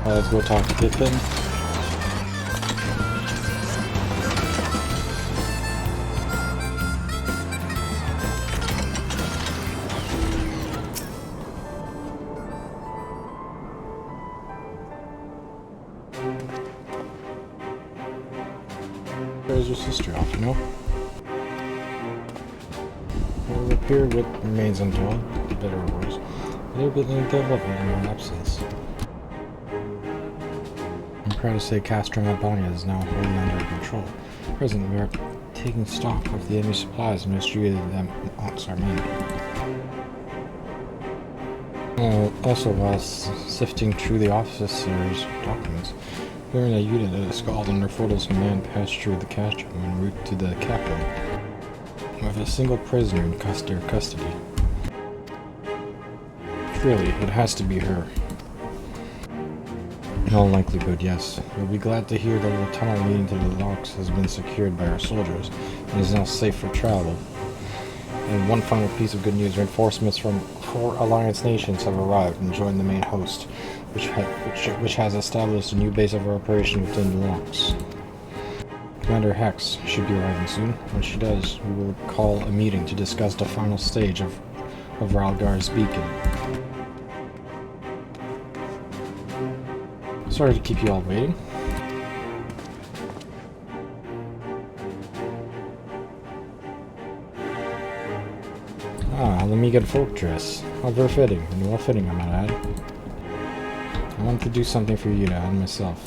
Let's go talk to Pippin. Where's your sister off, you know? Will appear what remains untold, better or worse. They're building development in our absence. I'm proud to say Cactuar is now wholly under control. Presently, we are taking stock of the enemy supplies and distributing them amongst our men. Also, while sifting through the officer's documents, we learned that unit that is called under Frodo's command passed through the Cactuar en route to the capital, with a single prisoner in their custody. Surely, it has to be her. In all likelihood, yes. You'll be glad to hear that the tunnel leading to the locks has been secured by our soldiers and is now safe for travel. And one final piece of good news: reinforcements from 4 Alliance nations have arrived and joined the main host, which has established a new base of operation within the locks. Commander Hex should be arriving soon. When she does, we will call a meeting to discuss the final stage of Ralgar's beacon. Sorry to keep you all waiting. Ala Mhigo folk dress. How very fitting, and well fitting, I might add. I want to do something for you to add myself.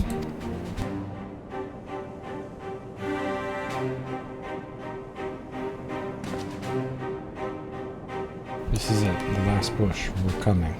This is it, the last push. We're coming.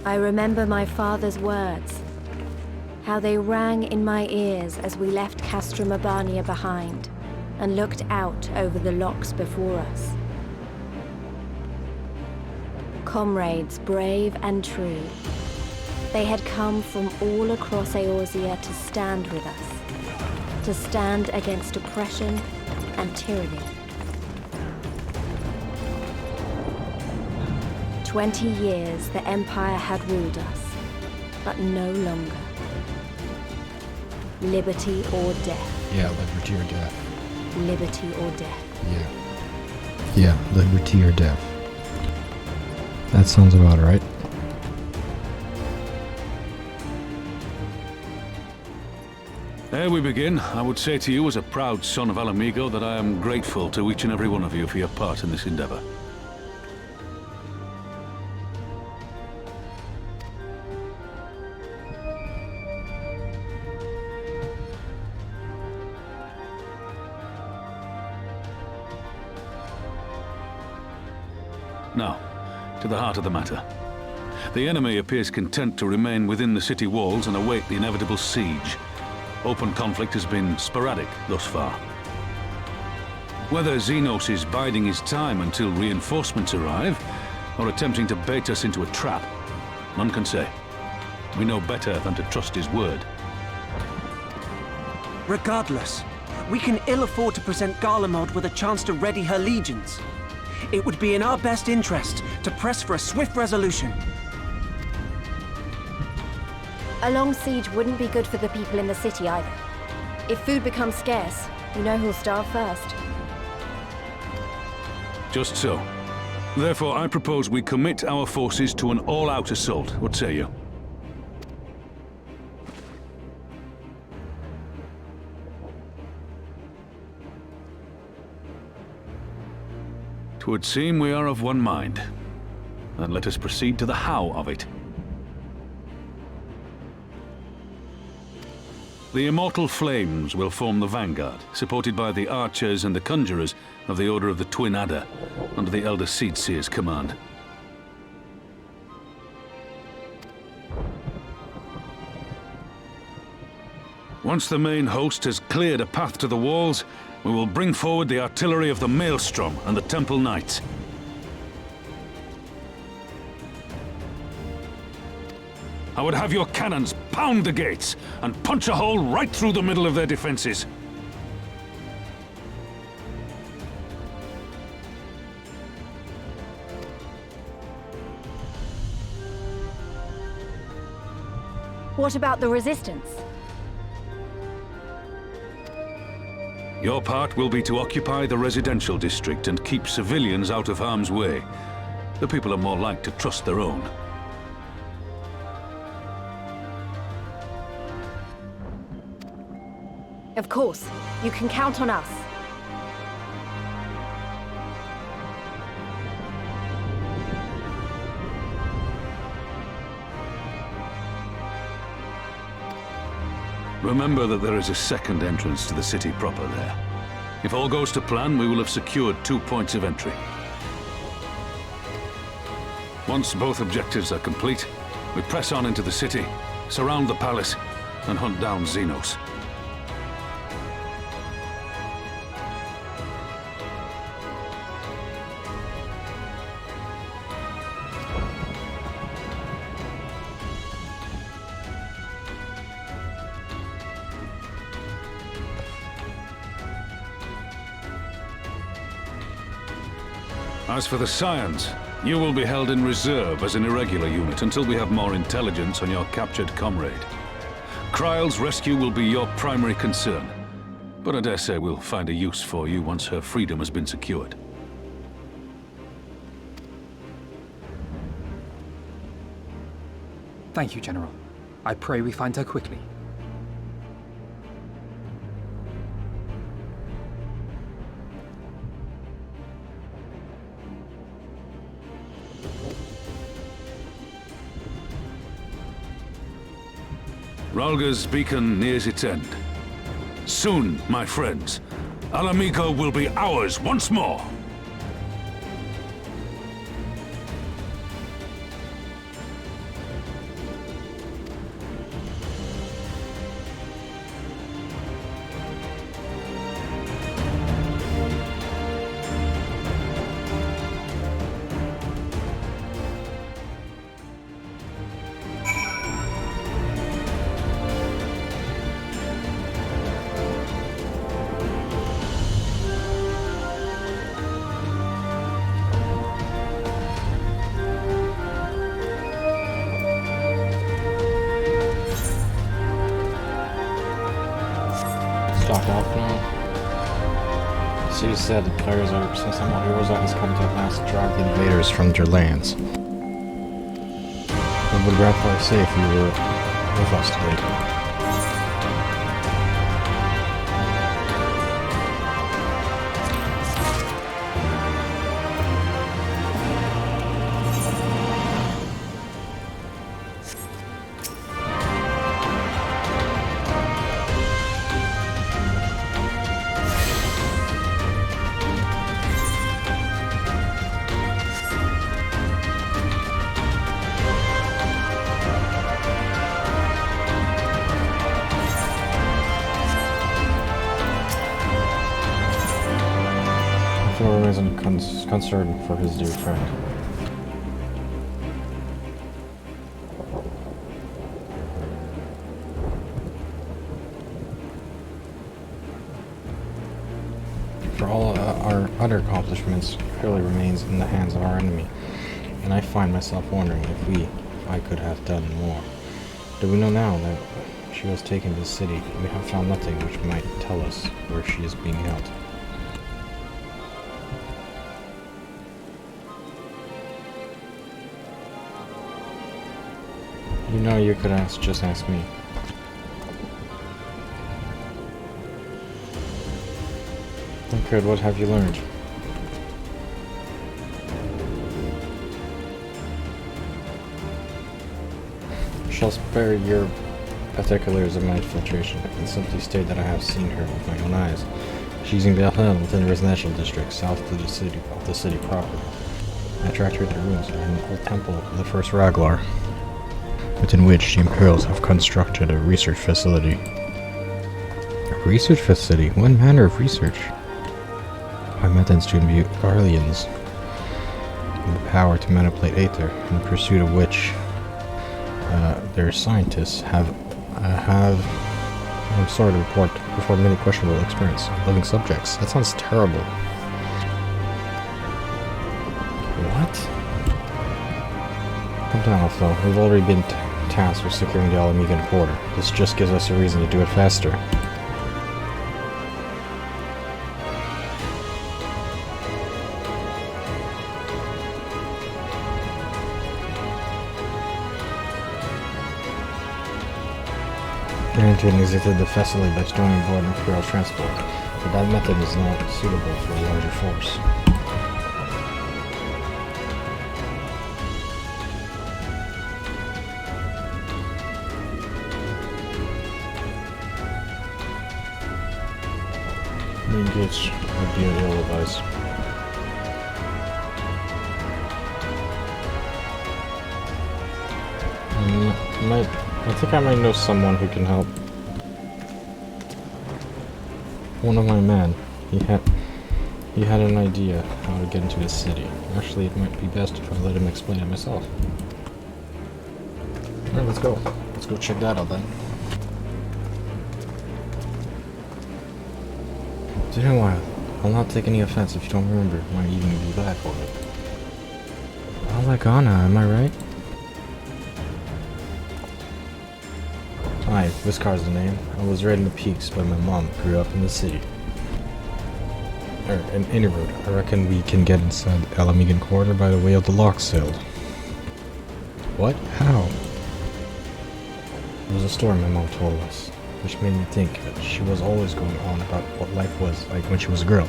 I remember my father's words, how they rang in my ears as we left Cactuar behind and looked out over the locks before us. Comrades brave and true, they had come from all across Eorzea to stand with us, to stand against oppression and tyranny. 20 years the Empire had ruled us, but no longer. Liberty or death. Yeah, liberty or death. Liberty or death. Yeah, liberty or death. That sounds about right. Ere we begin, I would say to you as a proud son of Ala Mhigo that I am grateful to each and every one of you for your part in this endeavor. Now, to the heart of the matter. The enemy appears content to remain within the city walls and await the inevitable siege. Open conflict has been sporadic thus far. Whether Xenos is biding his time until reinforcements arrive, or attempting to bait us into a trap, none can say. We know better than to trust his word. Regardless, we can ill afford to present Garlemald with a chance to ready her legions. It would be in our best interest to press for a swift resolution. A long siege wouldn't be good for the people in the city either. If food becomes scarce, you know who'll starve first. Just so. Therefore, I propose we commit our forces to an all-out assault. What say you? Twould seem we are of one mind. Then let us proceed to the how of it. The immortal flames will form the vanguard, supported by the archers and the conjurers of the Order of the Twin Adder, under the Elder Seedseer's command. Once the main host has cleared a path to the walls, we will bring forward the artillery of the Maelstrom and the Temple Knights. I would have your cannons pound the gates and punch a hole right through the middle of their defenses. What about the resistance? Your part will be to occupy the residential district and keep civilians out of harm's way. The people are more like to trust their own. Of course. You can count on us. Remember that there is a second entrance to the city proper there. If all goes to plan, we will have secured 2 points of entry. Once both objectives are complete, we press on into the city, surround the palace, and hunt down Xenos. As for the Scions, you will be held in reserve as an irregular unit until we have more intelligence on your captured comrade. Kryle's rescue will be your primary concern, but I dare say we'll find a use for you once her freedom has been secured. Thank you, General. I pray we find her quickly. Rhalga's beacon nears its end. Soon, my friends, Ala Mhigo will be ours once more! Stock off now. So you said the players are somehow heroes that has come to at last drive the invaders from their lands. I would rather say if you were with us today. For reason concern for his dear friend. For all our other accomplishments clearly remains in the hands of our enemy, and I find myself wondering if I could have done more. Do we know now that she was taken to the city? We have found nothing which might tell us where she is being held. You know, you could just ask me. Good, what have you learned? I shall spare your particulars of my infiltration, and simply state that I have seen her with my own eyes. She's in Berlin within the residential district, south of the city proper. I tracked her to the ruins of an old temple of the first Raglar, within which the Imperials have constructed a research facility. A research facility? What manner of research? My methods to imbue Garleans with the power to manipulate Aether, in pursuit of which their scientists have I'm sorry to report, before many questionable experience of living subjects. That sounds terrible. What? Calm down, Otho. We've already been tasked with securing the Ala Mhigo quarter. This just gives us a reason to do it faster. Entering and exited the facility by stowing aboard Imperial transport, but that method is not suitable for a larger force. Re-engage would be an ill advice. I think I might know someone who can help. One of my men, he had an idea how to get into the city. Actually, it might be best if I let him explain it myself. Alright, let's go. Let's go check that out then. It's been a while. I'll not take any offense if you don't remember. Might even be glad for it. Ala Mhigo, am I right? Hi, Viscar's the name. I was raised in the peaks, but my mom grew up in the city. An inner road. I reckon we can get inside Ala Mhigo quarter by the way of the lock sailed. What? How? It was a story my mom told us, which made me think that she was always going on about what life was like when she was a girl.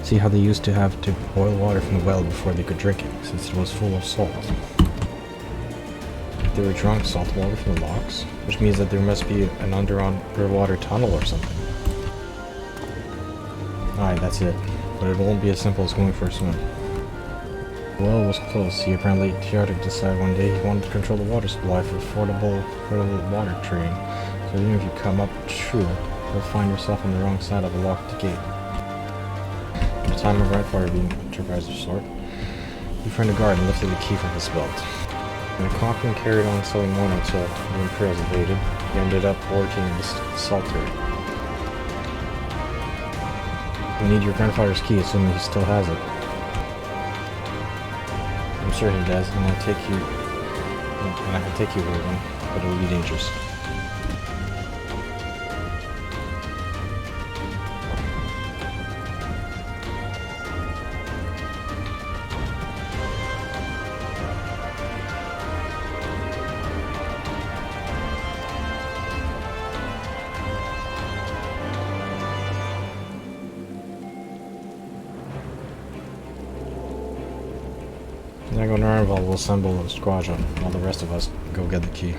See how they used to have to boil water from the well before they could drink it, since it was full of salt. They were drawing salt water from the locks, which means that there must be an underwater tunnel or something. Aye, that's it. But it won't be as simple as going for a swim. The well was close. He apparently decided one day he wanted to control the water supply for affordable water train. So even if you come up true, you'll find yourself on the wrong side of a locked gate. At the time of Redfire being enterprise of sort, he found a guard and lifted the key from his belt. When Conklin carried on selling one until the Imperials invaded, he ended up working in the saltery. We need your grandfather's key, assuming he still has it. I'm sure he does, and I can take you with him, but it will be dangerous. Nago Narval will assemble a squadron, while the rest of us go get the key.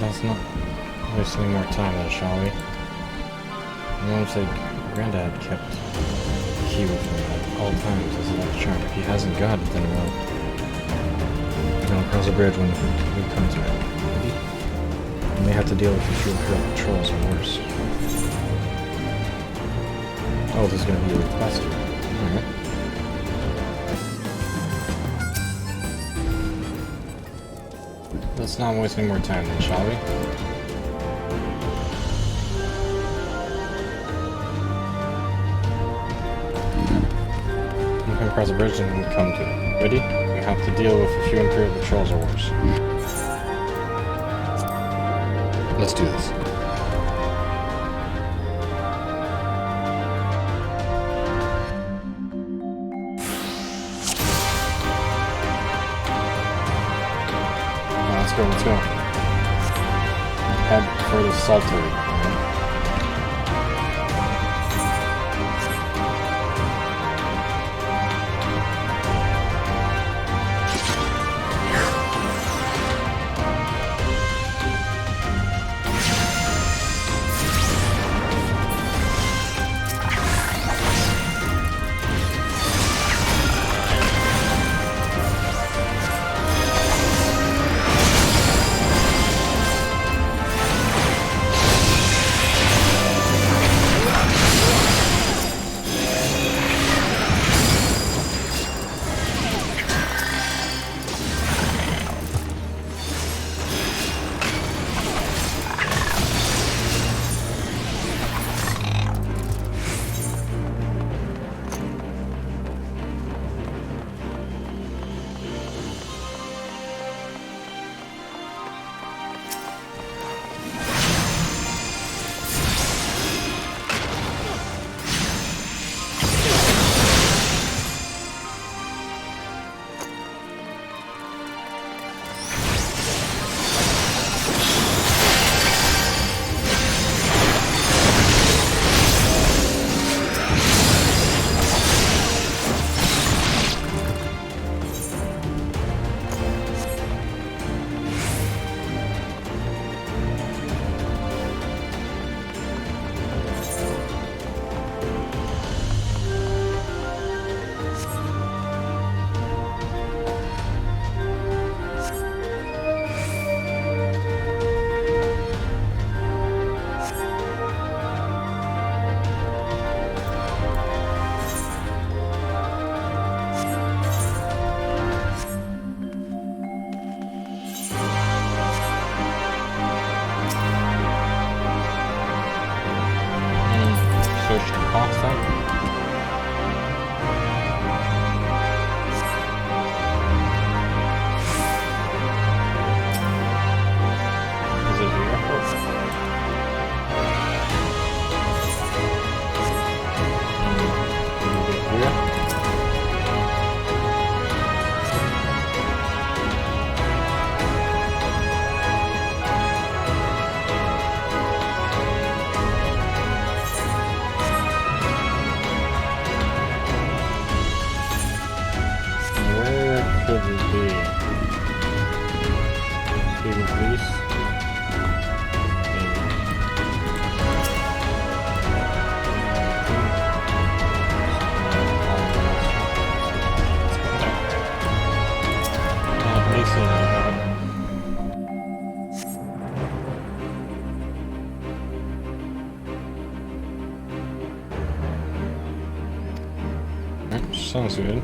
Let's not waste any more time then, shall we? My mom said Granddad kept the key with him at all times as a lucky charm. If he hasn't got it, then well, we're gonna cross the bridge when we come to it. We may have to deal with a few Imperial patrols or worse. Oh, there's gonna be a request here. Alright. Let's not waste any more time then, shall we? We can cross the bridge and we come to it. Ready? We have to deal with a few Imperial patrols or worse. Let's do this. let's go, let's go. Head for the Salter. Sounds good.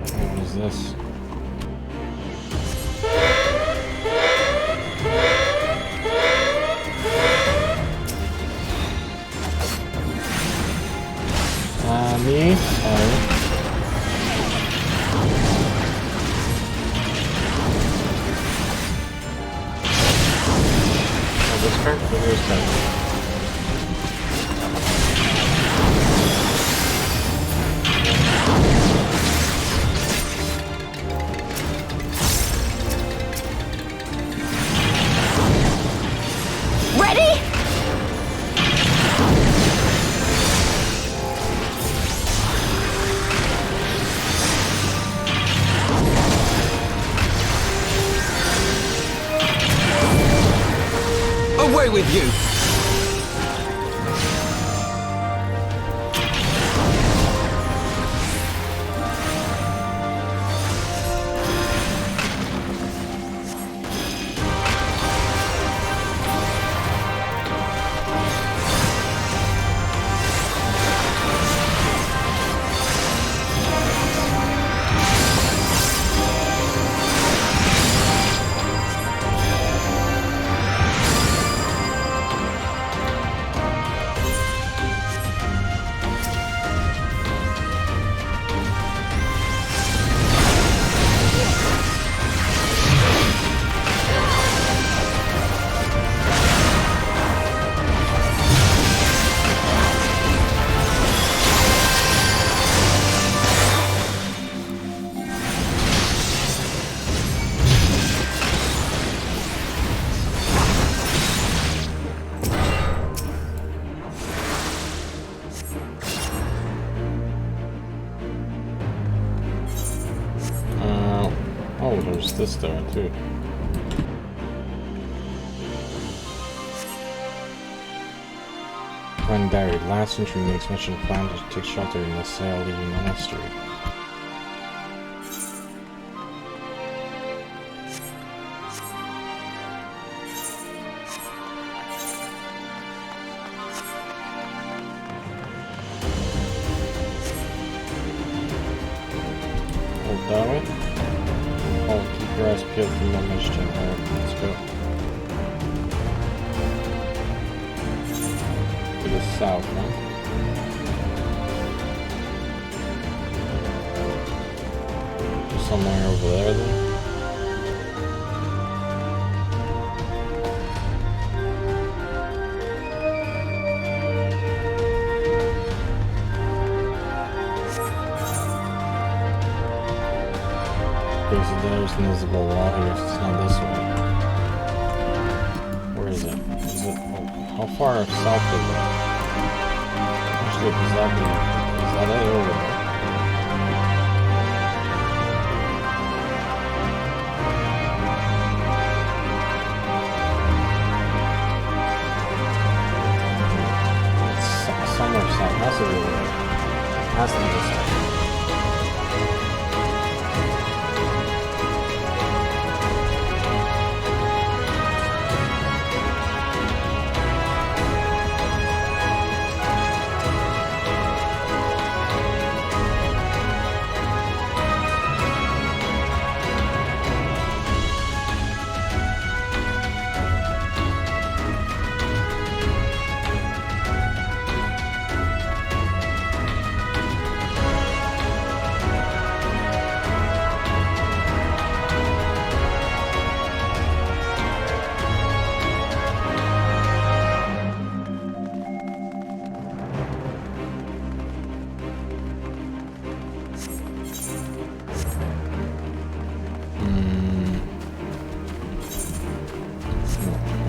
What is this? Me? Sorry. Ready? Away with you! there's this there too. When buried, last century makes mention of plan to take shelter in the Saoli monastery. Hold that way. Oh, keep your eyes peeled for more mischief. Alright, let's go. To the south, huh? Somewhere over there, then. Okay, so there's an invisible wall here, so it's not this way. Where is it? Is it? Oh, how far south is it? Actually, is that it over there? It's somewhere south. That's over there. That's the other side.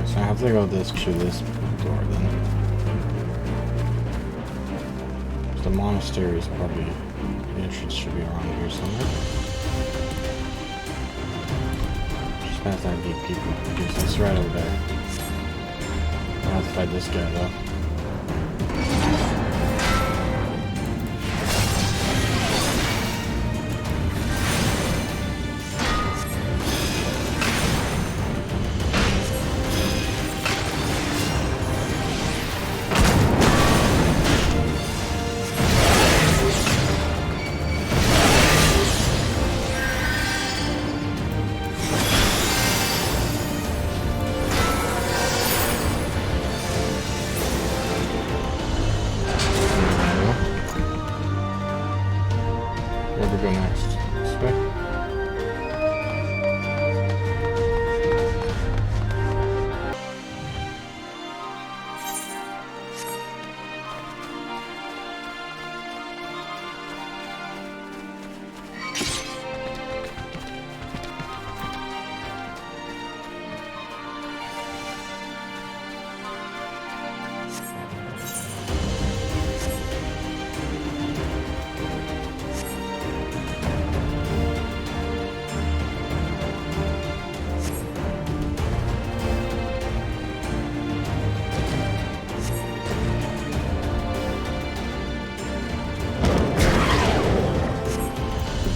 So I have to go through this door then. The monastery is probably, the entrance should be around here somewhere. Just past that gatekeeper. Okay, so it's right over there. I have to fight this guy though. Where do we go next? This way?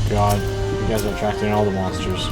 God, you guys are attracting all the monsters.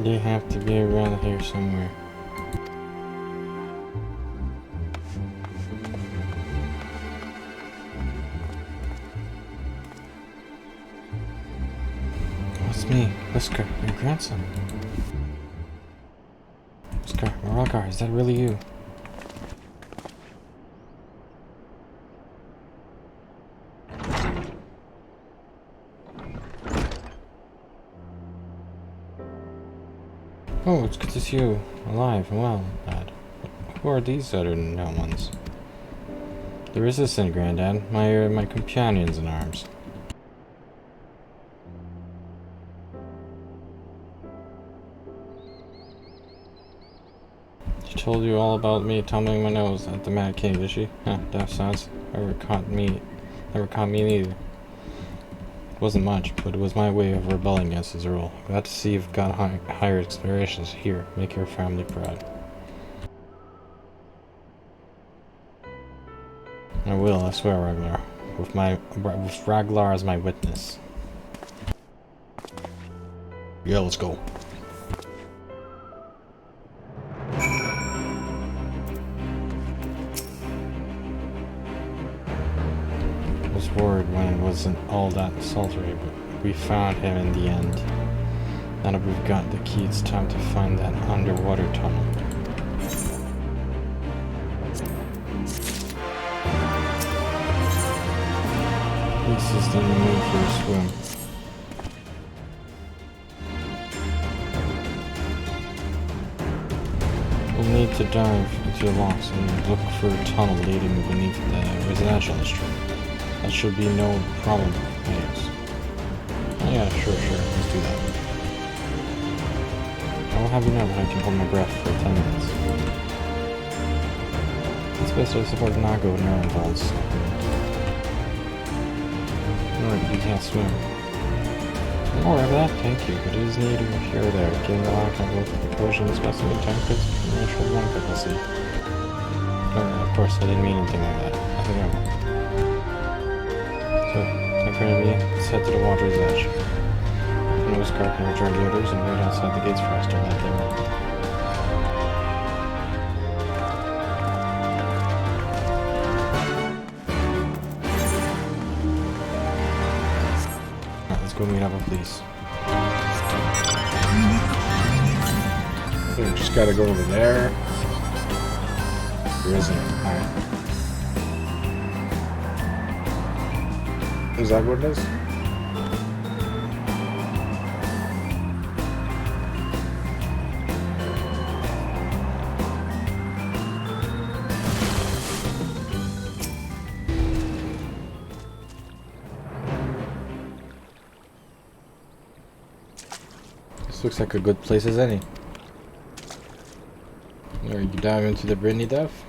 They have to be around here somewhere. It's me, Whisker, your grandson. Whisker, Maragar, is that really you? Oh, it's good to see you alive and well, lad. Who are these other known ones? The Resistant, Granddad. My companions in arms. She told you all about me tumbling my nose at the Mad King, did she? Huh, daft sounds. Never caught me neither. It wasn't much, but it was my way of rebelling against his rule. Glad to see you've got higher aspirations. Here, make your family proud. I will, I swear, Ragnar. With Ragnar as my witness. Yeah, let's go. I was worried when it wasn't all that sultry, but we found him in the end. Now that we've got the key, it's time to find that underwater tunnel. This is the mood for a swim. We'll need to dive into the locks and look for a tunnel leading beneath the residential district. That should be no problem, I guess. Oh yeah, sure, let's do that. I will have you know that I can hold my breath for 10 minutes. It's best to support Nago and Aaron Bolts. Alright, you can't swim. More of that, thank you, but it is needed here or there. Getting the lock on both the potion is best of the time crits and natural one frequency. Of course, I didn't mean anything like that. Nothing at all. So, take care of me, let's head to the water's edge. Nose guard can return the others and wait outside the gates for us to let them in. Go meet up with police. So we just gotta go over there. There isn't. Alright. Is that what it is? Looks like a good place as any. Are you dive into the Brittany Death?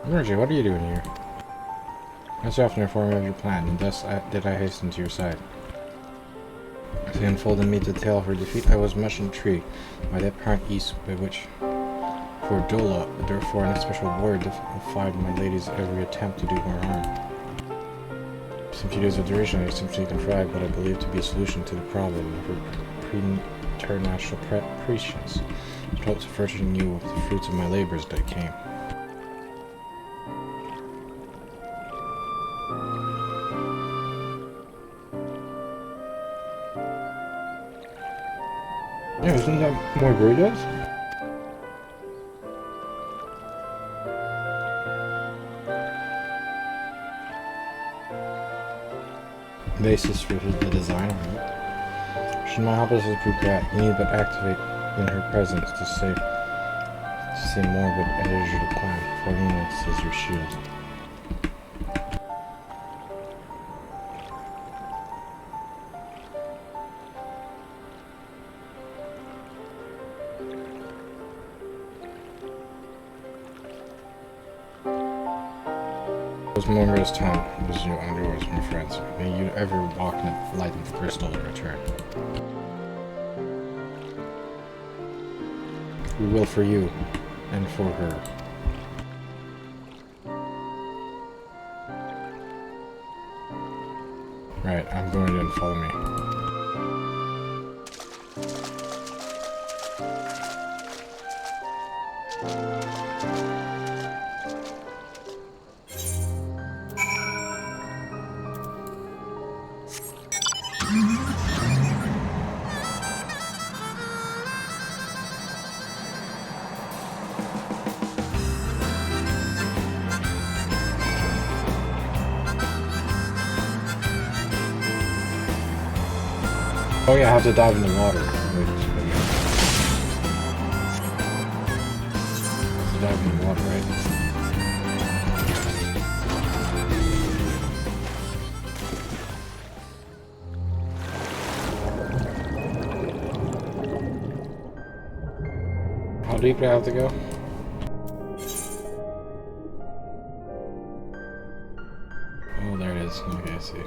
Margie, what are you doing here? As you often informed me of your plan, and thus did I hasten to your side. As he unfolded me the tale of her defeat, I was much intrigued by the apparent ease by which, for Dola, therefore an special word defied my lady's every attempt to do her harm. Some few days of duration, I simply contrived what I believed to be a solution to the problem of her preternatural prescience. I hoped to furnish you with the fruits of my labors that came. Yeah, isn't that more burritos? Basis for the design of it. Should my hypothesis prove correct, you need but activate in her presence to say more would energy the plan. 4 units is your shield. Those moments of time was your underwords, my friends. May you ever walk in the light of the crystal in return. We will for you, and for her. Right, I'm going in, follow me. Oh yeah, I have to dive in the water. Wait, I have to dive in the water, right? How deep do I have to go? Oh, there it is. Okay, I see.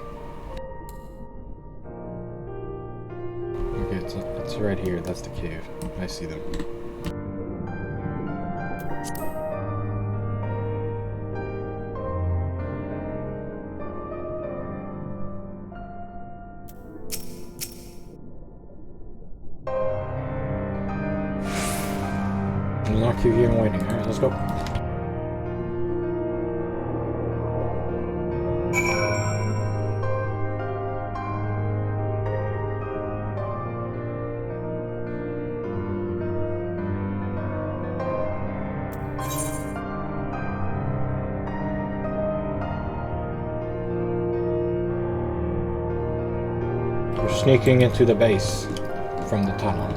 Okay, it's right here. That's the cave. I see them. Unlock your game waiting. Alright, let's go. We're sneaking into the base from the tunnel.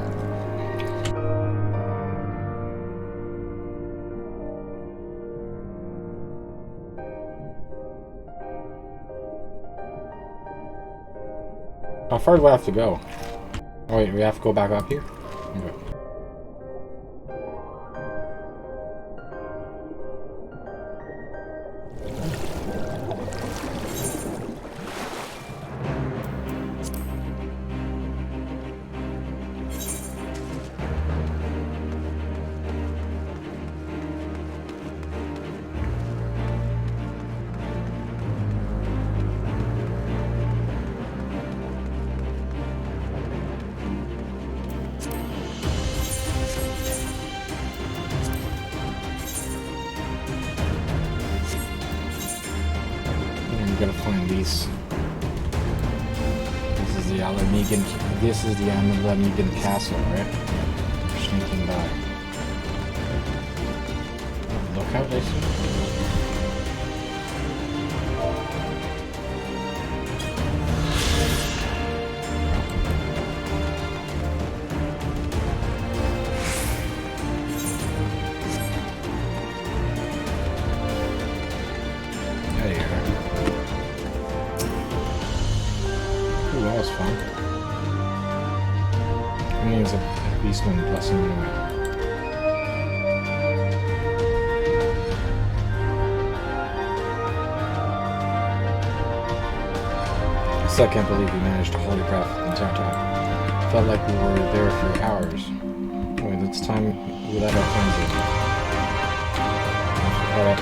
How far do I have to go? Oh wait, we have to go back up here? Okay. Gotta find these. This is the Ala Mhigo. This is the Ala Mhigo castle, right? We're sneaking by. Look how they see. That was fun. It means a beastman blessing anyway. I still can't believe we managed to holycraft the entire time. Felt like we were there for hours. Wait, it's time we let our friends in. Alright,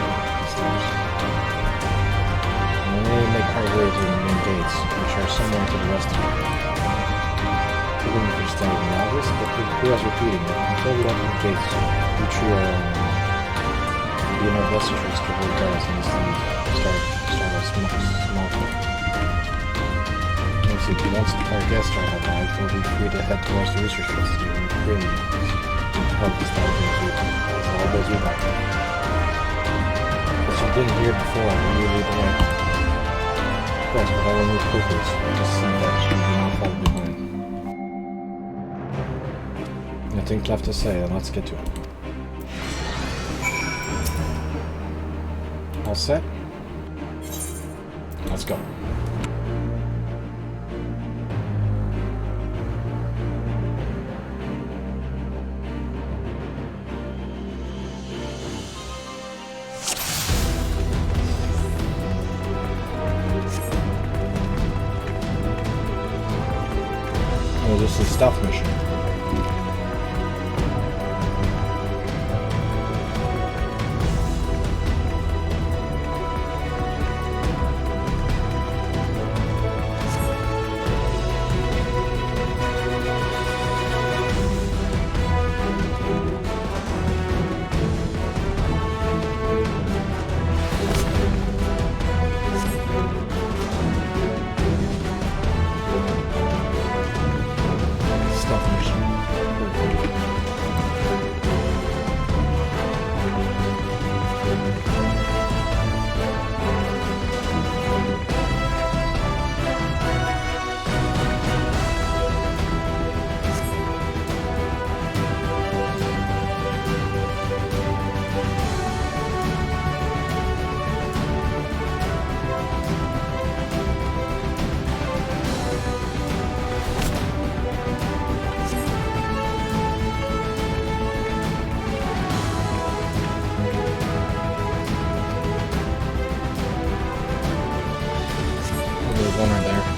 and then we make our way to the main gates, which are similar to the rest of it. Even if you're still novice, but who has repeating it? Until we open the gates, we trio be in our best interest to hold guards and start a small thing. If you want our guests to have lives, we'll be free to head towards the research facility and really help us all those we like. But you've been here before, and you lead the way. Of course, but I will move quickly, so I just see that you do not fall behind. Nothing left to say, then let's get to it. All set? Let's go. Oh, this is a stealth mission. Stuff there's one right there.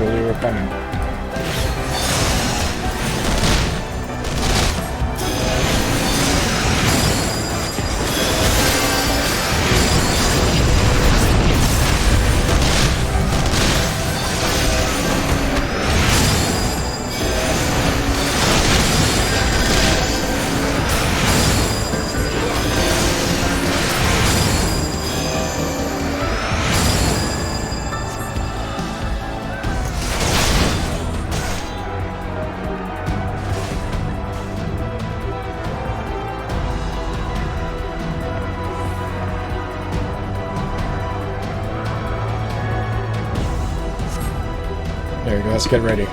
We were coming. There you go, let's get ready.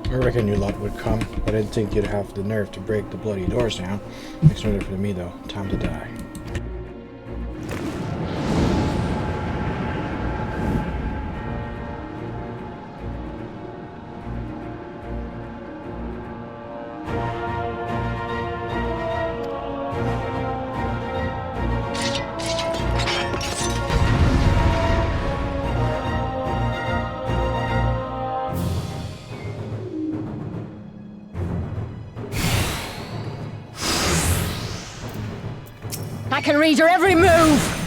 I reckon you lot would come, but I didn't think you'd have the nerve to break the bloody doors down. Makes no difference to me though. Time to die. I can read your every move!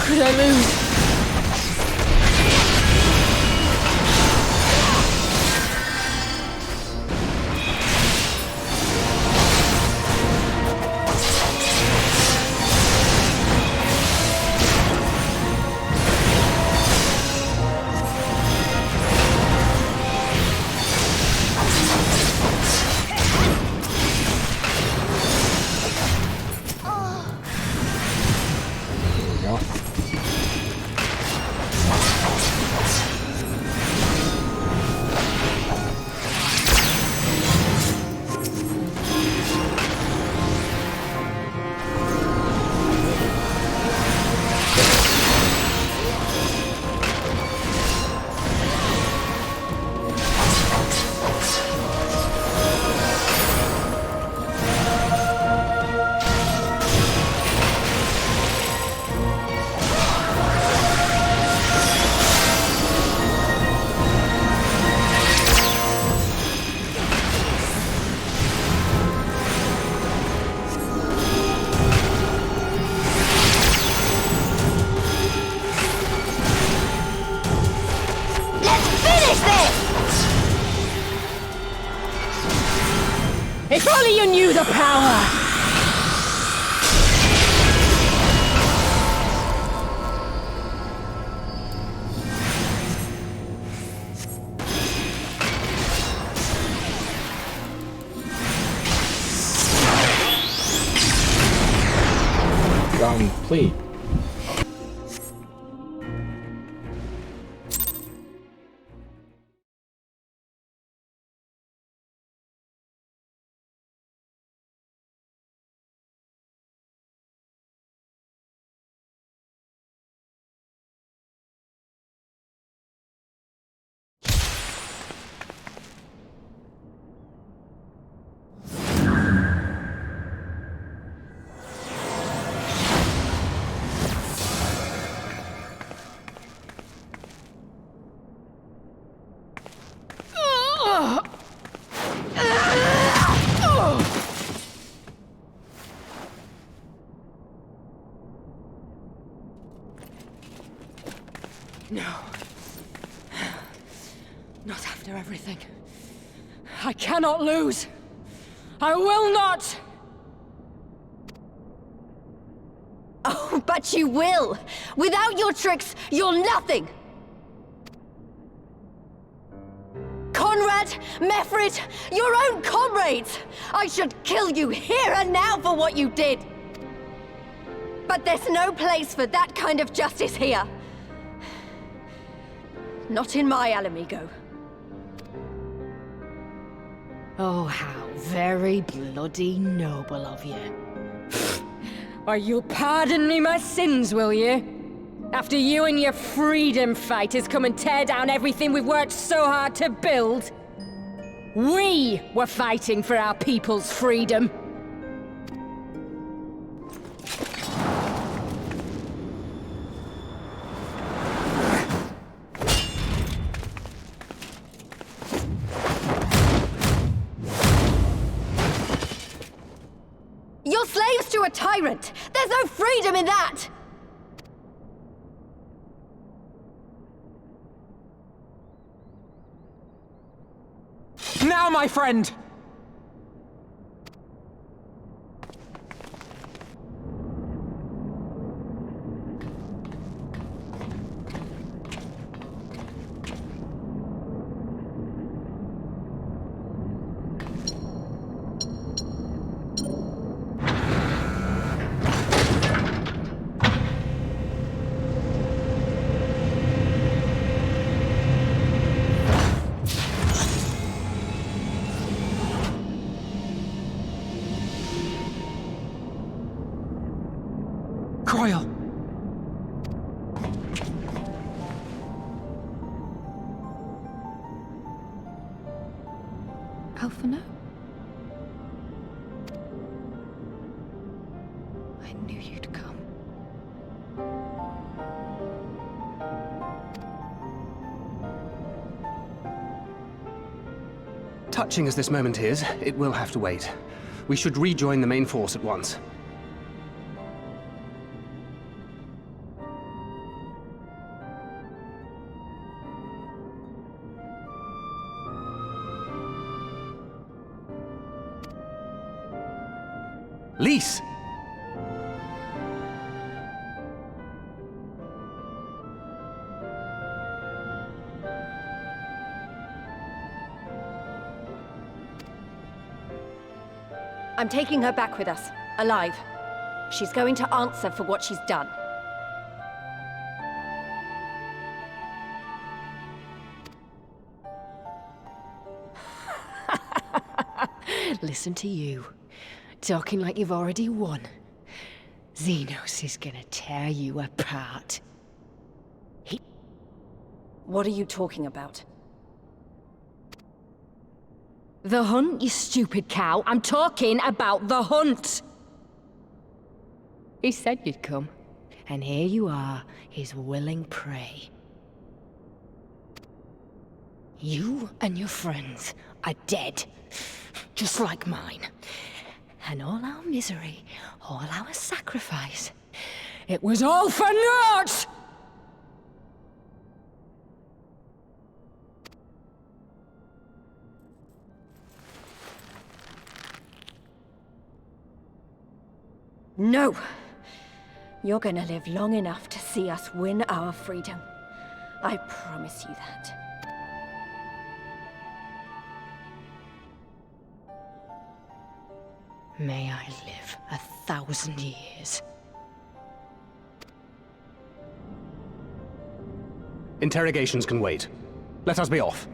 could I lose? If only you knew the power! Complete. No. Not after everything. I cannot lose. I will not! Oh, but you will! Without your tricks, you're nothing! Conrad, Mefrid, your own comrades! I should kill you here and now for what you did! But there's no place for that kind of justice here. Not in my Ala Mhigo. Oh, how very bloody noble of you. Why, you'll pardon me my sins, will you? After you and your freedom fighters come and tear down everything we've worked so hard to build? We were fighting for our people's freedom. You're slaves to a tyrant! There's no freedom in that! Now, my friend! Croyle! Alpha, no. I knew you'd come. Touching as this moment is, it will have to wait. We should rejoin the main force at once. Lise! I'm taking her back with us, alive. She's going to answer for what she's done. Listen to you. Talking like you've already won. Xenos is gonna tear you apart. What are you talking about? The hunt, you stupid cow. I'm talking about the hunt! He said you'd come. And here you are, his willing prey. You and your friends are dead. Just like mine. And all our misery, all our sacrifice, it was all for naught! No! You're gonna live long enough to see us win our freedom. I promise you that. May I live 1,000 years. Interrogations can wait. Let us be off.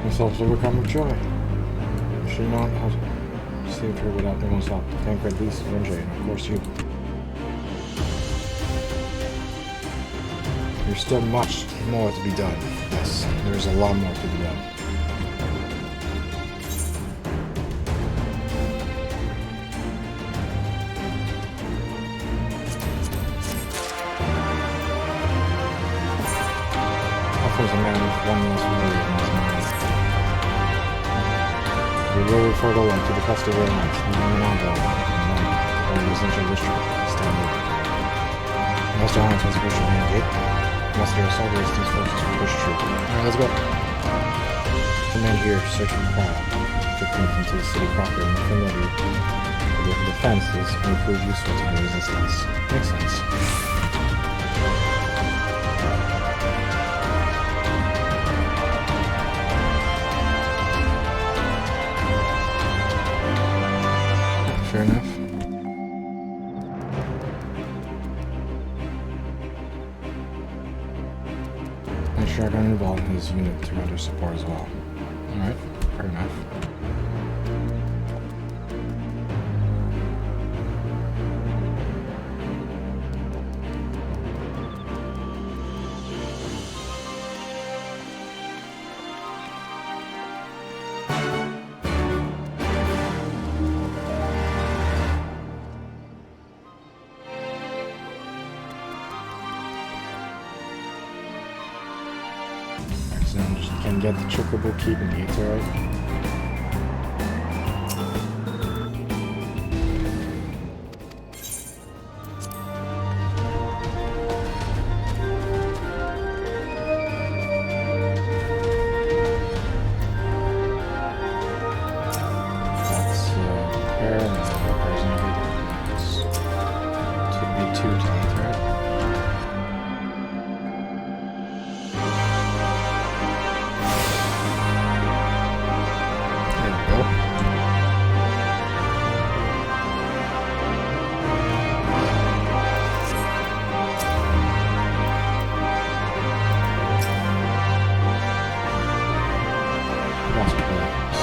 Myself overcome with joy. I should not have saved her without anyone's help. Thank at least Renjay, and of course you. There's still much more to be done. Yes, there's a lot more to be done. Offers a man with one less warrior in his mind. We will refer to one to the custody of night, and then an envelope, and then the essential district, standard. Master Hines has officially engaged. Master assault resistance forces will push through. Alright, let's go. The men here search for crowd. 15th into the city proper and familiar with the defenses may prove useful to the resistance. Makes sense. Fair enough. I'm sure I got involved in his unit to render support as well. Alright, fair enough. Can get the chocobo keep in the Aether, right? That's repair and repairs and everything. It's B2 to the Aether, right?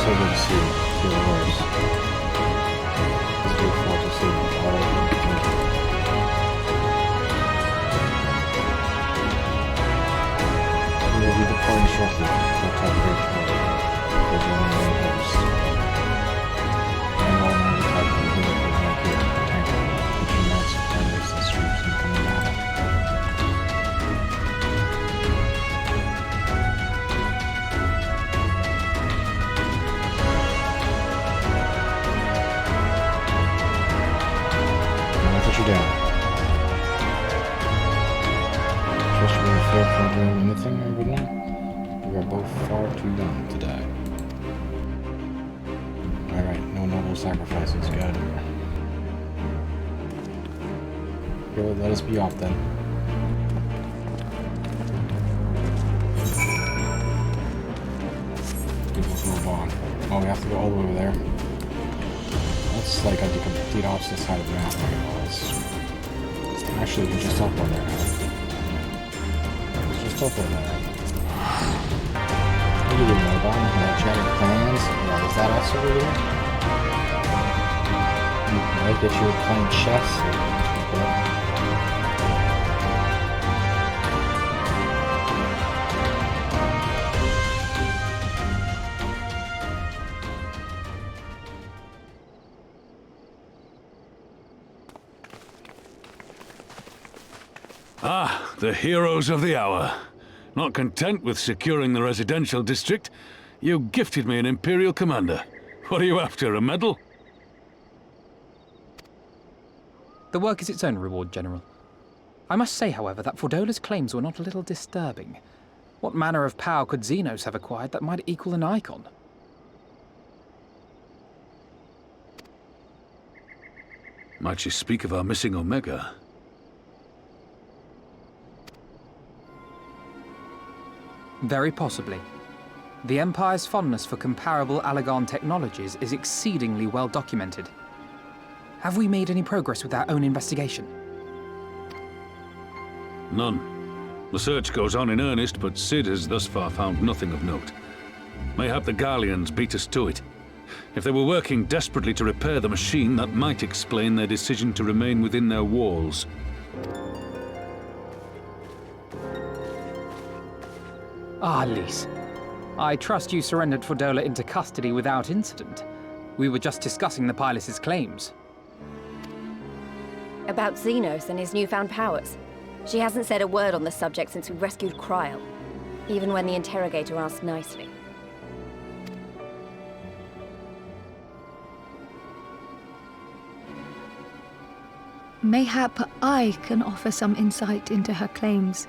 So good to see you. Feel the worst. It's beautiful to see you. All right. Thank you. We will be departing shortly. We'll talk very shortly. There's only one host. And all now the type of unit is not here. Tanker, which unites and resistance troops in coming down. you down. Just when you feel from doing anything I would want, we are both far too young to die. Alright, no noble sacrifices, good. Here, let us be off then. Let's move on. Oh, we have to go all the way over there. That's like at the complete opposite side of the map right now. Actually, we can just teleport there now. Let's just teleport there. What do you do, Mobile? Energetic plans? Yeah, is that us over here? I get you playing chess. Okay. Ah, the heroes of the hour. Not content with securing the residential district, you gifted me an Imperial commander. What are you after, a medal? The work is its own reward, General. I must say, however, that Fordola's claims were not a little disturbing. What manner of power could Xenos have acquired that might equal an icon? Might she speak of our missing Omega? Very possibly. The Empire's fondness for comparable Alagon technologies is exceedingly well documented. Have we made any progress with our own investigation? None. The search goes on in earnest, but Cid has thus far found nothing of note. Mayhap the Garleans beat us to it. If they were working desperately to repair the machine, that might explain their decision to remain within their walls. Ah, Lys. I trust you surrendered Fordola into custody without incident. We were just discussing the pilot's claims. About Xenos and his newfound powers. She hasn't said a word on the subject since we rescued Kryl, even when the interrogator asked nicely. Mayhap I can offer some insight into her claims,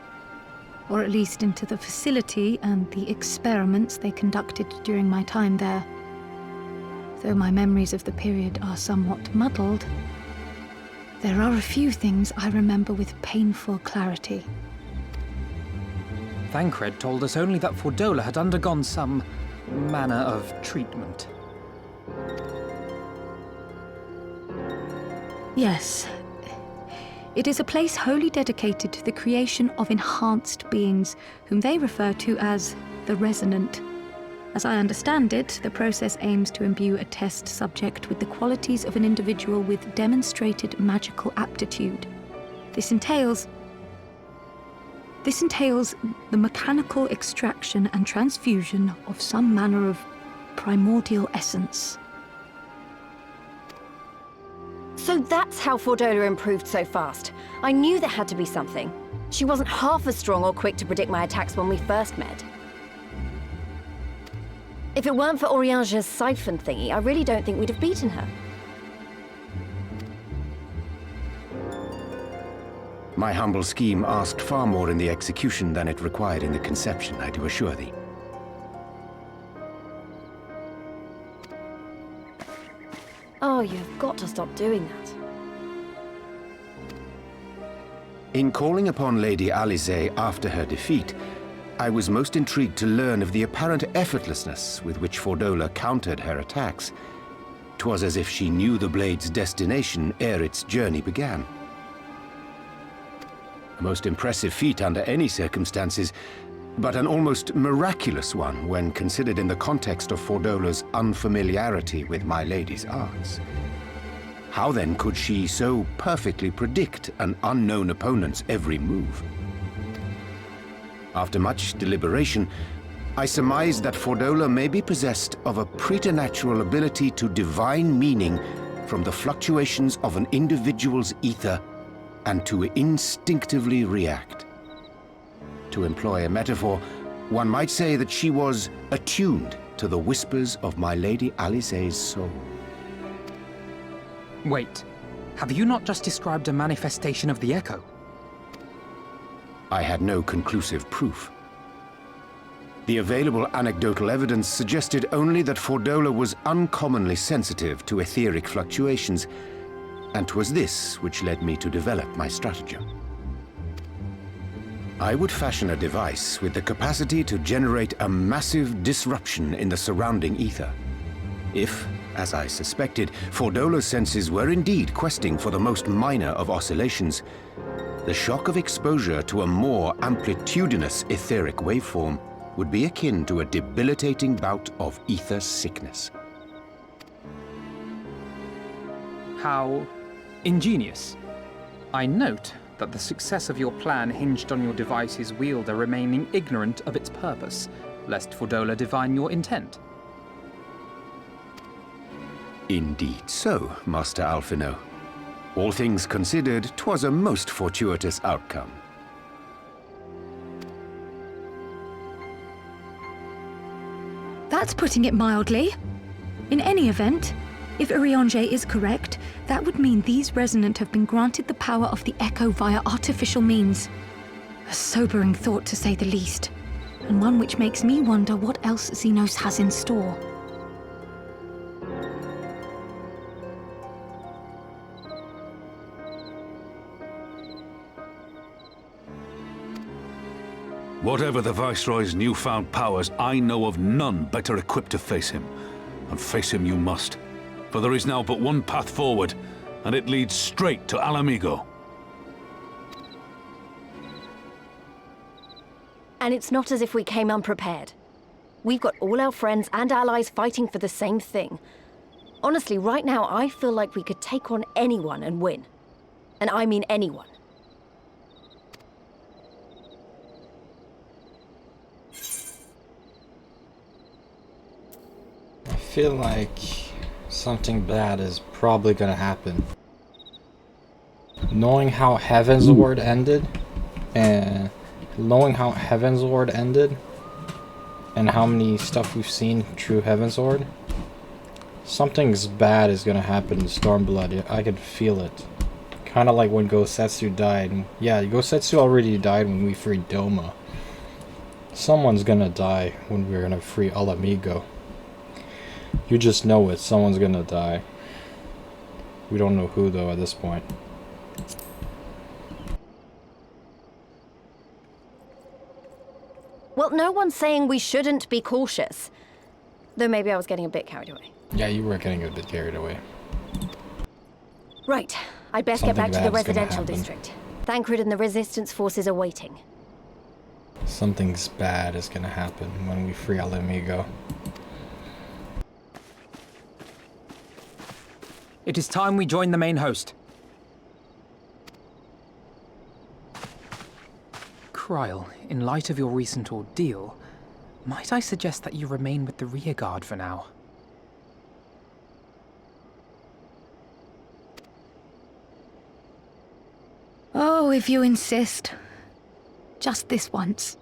or at least into the facility and the experiments they conducted during my time there. Though my memories of the period are somewhat muddled, there are a few things I remember with painful clarity. Thancred told us only that Fordola had undergone some manner of treatment. Yes. It is a place wholly dedicated to the creation of enhanced beings, whom they refer to as the Resonant. As I understand it, the process aims to imbue a test subject with the qualities of an individual with demonstrated magical aptitude. This entails the mechanical extraction and transfusion of some manner of primordial essence. So that's how Fordola improved so fast. I knew there had to be something. She wasn't half as strong or quick to predict my attacks when we first met. If it weren't for Oriange's siphon thingy, I really don't think we'd have beaten her. My humble scheme asked far more in the execution than it required in the conception, I do assure thee. Oh, you've got to stop doing that. In calling upon Lady Alisaie after her defeat, I was most intrigued to learn of the apparent effortlessness with which Fordola countered her attacks. 'Twas as if she knew the blade's destination ere its journey began. A most impressive feat under any circumstances, but an almost miraculous one when considered in the context of Fordola's unfamiliarity with my lady's arts. How then could she so perfectly predict an unknown opponent's every move? After much deliberation, I surmised that Fordola may be possessed of a preternatural ability to divine meaning from the fluctuations of an individual's ether and to instinctively react. To employ a metaphor, one might say that she was attuned to the whispers of my Lady Alisaie's soul. Wait. Have you not just described a manifestation of the Echo? I had no conclusive proof. The available anecdotal evidence suggested only that Fordola was uncommonly sensitive to etheric fluctuations, and 'twas this which led me to develop my stratagem. I would fashion a device with the capacity to generate a massive disruption in the surrounding ether. If, as I suspected, Fordola's senses were indeed questing for the most minor of oscillations, the shock of exposure to a more amplitudinous etheric waveform would be akin to a debilitating bout of ether sickness. How ingenious. I note that the success of your plan hinged on your device's wielder remaining ignorant of its purpose, lest Fordola divine your intent. Indeed so, Master Alphino. All things considered, 'twas a most fortuitous outcome. That's putting it mildly. In any event, if Urianger is correct, that would mean these Resonant have been granted the power of the Echo via artificial means. A sobering thought, to say the least, and one which makes me wonder what else Xenos has in store. Whatever the Viceroy's newfound powers, I know of none better equipped to face him. And face him you must. For there is now but one path forward, and it leads straight to Ala Mhigo. And it's not as if we came unprepared. We've got all our friends and allies fighting for the same thing. Honestly, right now, I feel like we could take on anyone and win. And I mean anyone. I feel like something bad is probably gonna happen. Knowing how Heaven's Ward ended, and how many stuff we've seen through Heaven's Ward, something's bad is gonna happen in Stormblood. I could feel it. Kind of like when Gosetsu died. Yeah, Gosetsu already died when we freed Doma. Someone's gonna die when we're gonna free Ala Mhigo. You just know it. Someone's gonna die. We don't know who, though, at this point. Well, no one's saying we shouldn't be cautious. Though maybe I was getting a bit carried away. Yeah, you were getting a bit carried away. Right. I'd best get back to the residential district. Thancred and the Resistance forces are waiting. Something's bad is gonna happen when we free Ala Mhigo. It is time we join the main host. Kryl, in light of your recent ordeal, might I suggest that you remain with the rearguard for now? Oh, if you insist. Just this once.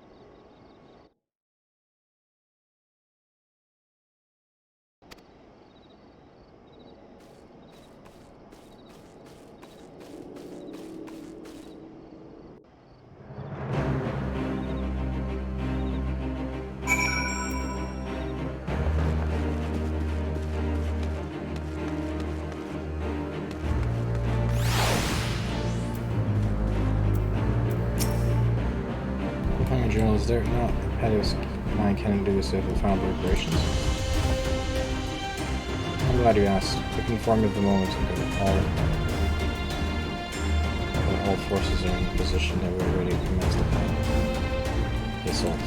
Journal, is there not Pettis mind can do this with final preparations? I'm glad you asked. We can inform you of the moment until all forces are in position that we're ready to commence the assault.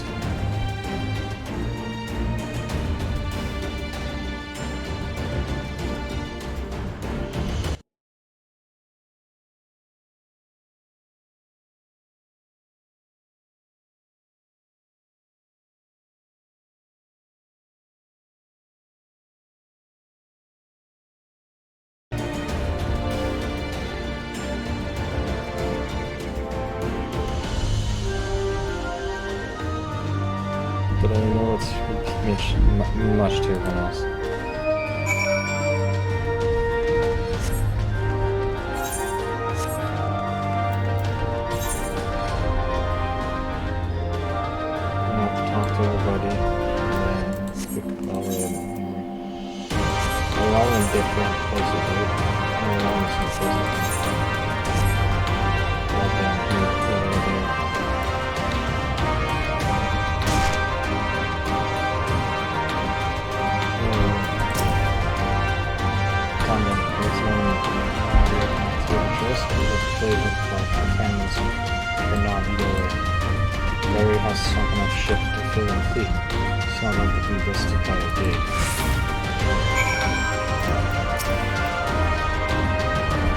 But I know it's much to everyone else. different places, right? Larry has sunk enough ship to fill a fleet. It's not like we just to buy a gate.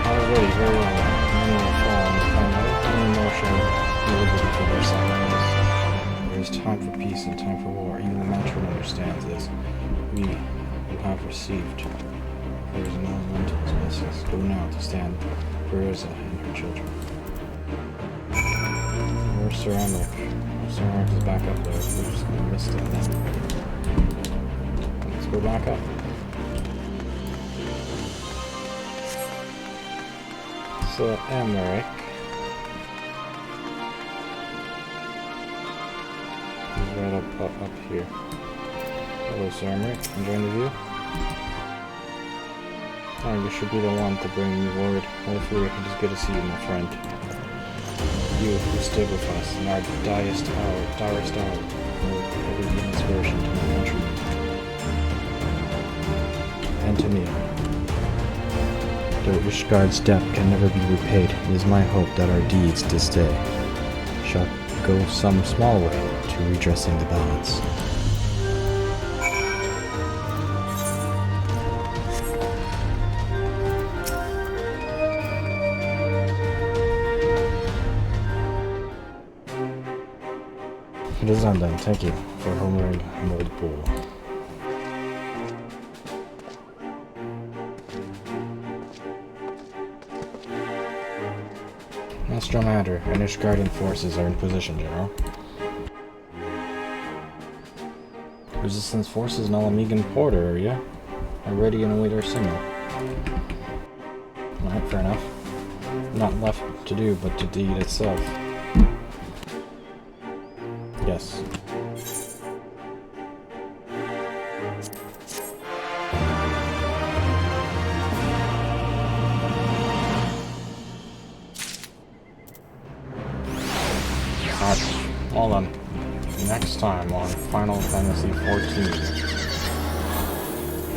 Already, very well. Many will fall on the planet. Many more shall be liberty for their sacrifice. There is time for peace and time for war. Even the matron understands this. We who have received. There is no end to his blessings. Go now to stand Bereza and her children. Where's Ceramic? Ceramic is back up there. We're just gonna miss it now. Let's go back up. So, Emmerich. He's right up here. Hello, Sir Emmerich. Enjoying the view? Oh, you should be the one to bring me word. Hopefully it is good to see you, my friend. You who stood with us in our direst hour, will ever be an inspiration to my country. And to me. Though Ishgard's debt can never be repaid, it is my hope that our deeds this day shall go some small way to redressing the balance. It is undone. Thank you for homering an old bull. Master Commander, and Ishgardian forces are in position, General. Resistance forces in Ala Mhigo port area are ready and await our signal. Alright, fair enough. Not left to do but to deed itself. Yes. Hold on. Next time on Final Fantasy XIV,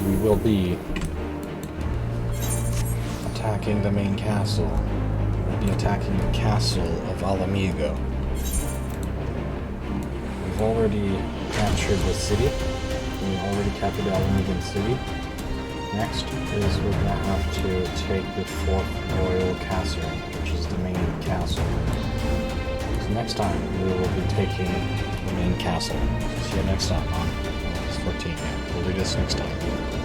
we will be attacking the main castle. We'll be attacking the castle of Ala Mhigo. We've already captured the city. We've already captured Ala Mhigo city. Next is we're gonna have to take the 4th Royal Castle, which is the main castle. Next time, we will be taking the main castle. See you next time on 14. We'll do this next time.